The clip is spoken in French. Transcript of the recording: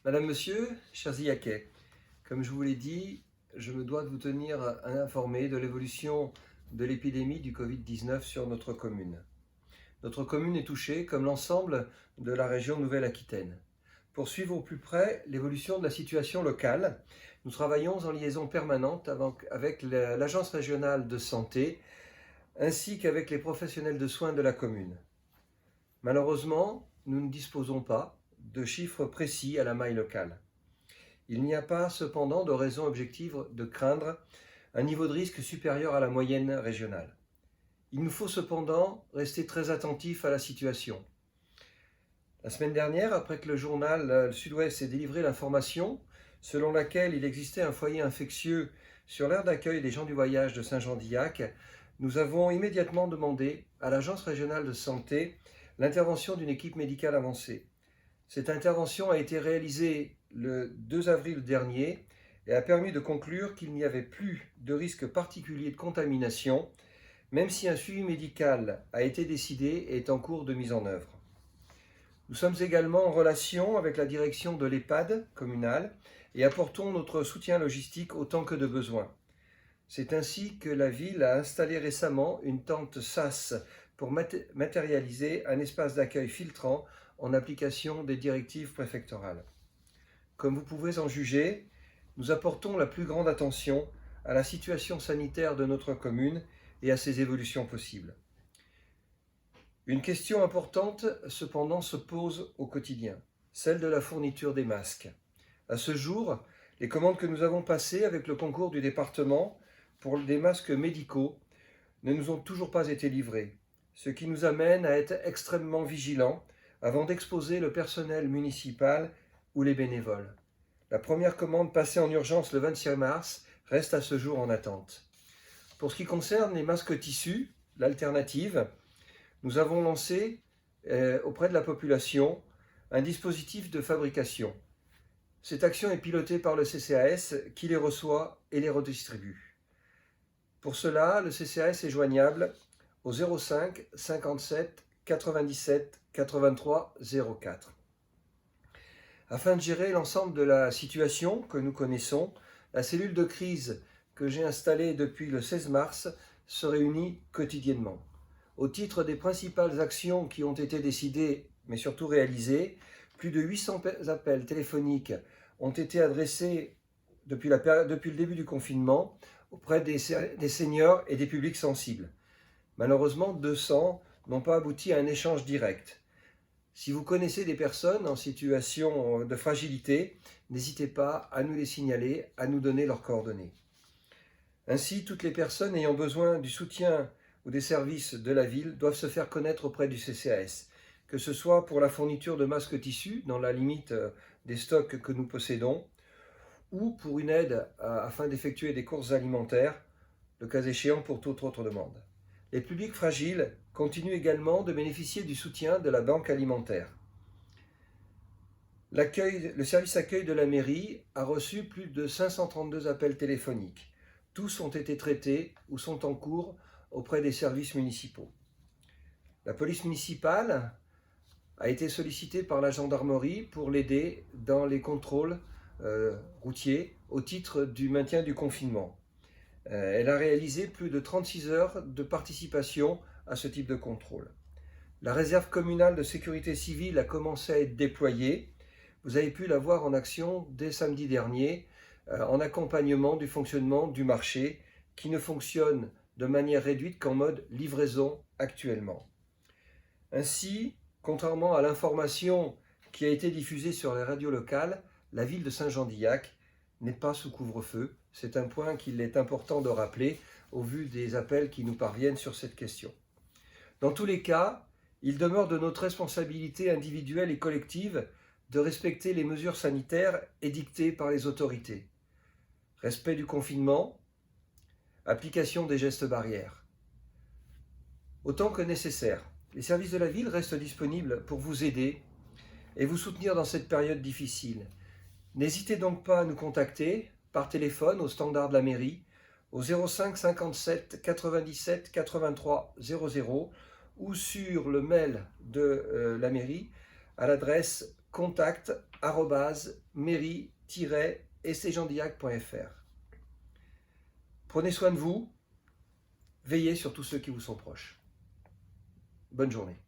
Madame, Monsieur, chers Illaquais, comme je vous l'ai dit, je me dois de vous tenir informé de l'évolution de l'épidémie du Covid-19 sur notre commune. Notre commune est touchée, comme l'ensemble de la région Nouvelle-Aquitaine. Pour suivre au plus près l'évolution de la situation locale, nous travaillons en liaison permanente avec l'Agence régionale de santé ainsi qu'avec les professionnels de soins de la commune. Malheureusement, nous ne disposons pas de chiffres précis à la maille locale. Il n'y a pas cependant de raison objective de craindre un niveau de risque supérieur à la moyenne régionale. Il nous faut cependant rester très attentifs à la situation. La semaine dernière, après que le journal Le Sud-Ouest ait délivré l'information selon laquelle il existait un foyer infectieux sur l'aire d'accueil des gens du voyage de Saint-Jean-d'Illac, nous avons immédiatement demandé à l'Agence régionale de santé l'intervention d'une équipe médicale avancée. Cette intervention a été réalisée le 2 avril dernier et a permis de conclure qu'il n'y avait plus de risque particulier de contamination, même si un suivi médical a été décidé et est en cours de mise en œuvre. Nous sommes également en relation avec la direction de l'EHPAD communale et apportons notre soutien logistique autant que de besoin. C'est ainsi que la ville a installé récemment une tente SAS pour matérialiser un espace d'accueil filtrant en application des directives préfectorales. Comme vous pouvez en juger, nous apportons la plus grande attention à la situation sanitaire de notre commune et à ses évolutions possibles. Une question importante, cependant, se pose au quotidien, celle de la fourniture des masques. À ce jour, les commandes que nous avons passées avec le concours du département pour des masques médicaux ne nous ont toujours pas été livrées, ce qui nous amène à être extrêmement vigilants avant d'exposer le personnel municipal ou les bénévoles. La première commande passée en urgence le 26 mars reste à ce jour en attente. Pour ce qui concerne les masques tissus, l'alternative, nous avons lancé auprès de la population un dispositif de fabrication. Cette action est pilotée par le CCAS qui les reçoit et les redistribue. Pour cela, le CCAS est joignable au 05 57 97 83 04. Afin de gérer l'ensemble de la situation que nous connaissons, la cellule de crise que j'ai installée depuis le 16 mars se réunit quotidiennement. Au titre des principales actions qui ont été décidées, mais surtout réalisées, plus de 800 appels téléphoniques ont été adressés depuis le début du confinement auprès des seniors et des publics sensibles. Malheureusement, 200 n'ont pas abouti à un échange direct. Si vous connaissez des personnes en situation de fragilité, n'hésitez pas à nous les signaler, à nous donner leurs coordonnées. Ainsi, toutes les personnes ayant besoin du soutien ou des services de la ville doivent se faire connaître auprès du CCAS, que ce soit pour la fourniture de masques tissus dans la limite des stocks que nous possédons, ou pour une aide afin d'effectuer des courses alimentaires, le cas échéant pour toute autre demande. Les publics fragiles continuent également de bénéficier du soutien de la banque alimentaire. Le service accueil de la mairie a reçu plus de 532 appels téléphoniques. Tous ont été traités ou sont en cours auprès des services municipaux. La police municipale a été sollicitée par la gendarmerie pour l'aider dans les contrôles routiers au titre du maintien du confinement. Elle a réalisé plus de 36 heures de participation à ce type de contrôle. La réserve communale de sécurité civile a commencé à être déployée. Vous avez pu la voir en action dès samedi dernier en accompagnement du fonctionnement du marché qui ne fonctionne de manière réduite qu'en mode livraison actuellement. Ainsi, contrairement à l'information qui a été diffusée sur les radios locales, la ville de Saint-Jean-d'Illac n'est pas sous couvre-feu. C'est un point qu'il est important de rappeler au vu des appels qui nous parviennent sur cette question. Dans tous les cas, il demeure de notre responsabilité individuelle et collective de respecter les mesures sanitaires édictées par les autorités. Respect du confinement, application des gestes barrières. Autant que nécessaire, les services de la ville restent disponibles pour vous aider et vous soutenir dans cette période difficile. N'hésitez donc pas à nous contacter par téléphone au standard de la mairie au 05 57 97 83 00 ou sur le mail de la mairie à l'adresse contact@mairie-ességendillac.fr. Prenez soin de vous, veillez sur tous ceux qui vous sont proches. Bonne journée.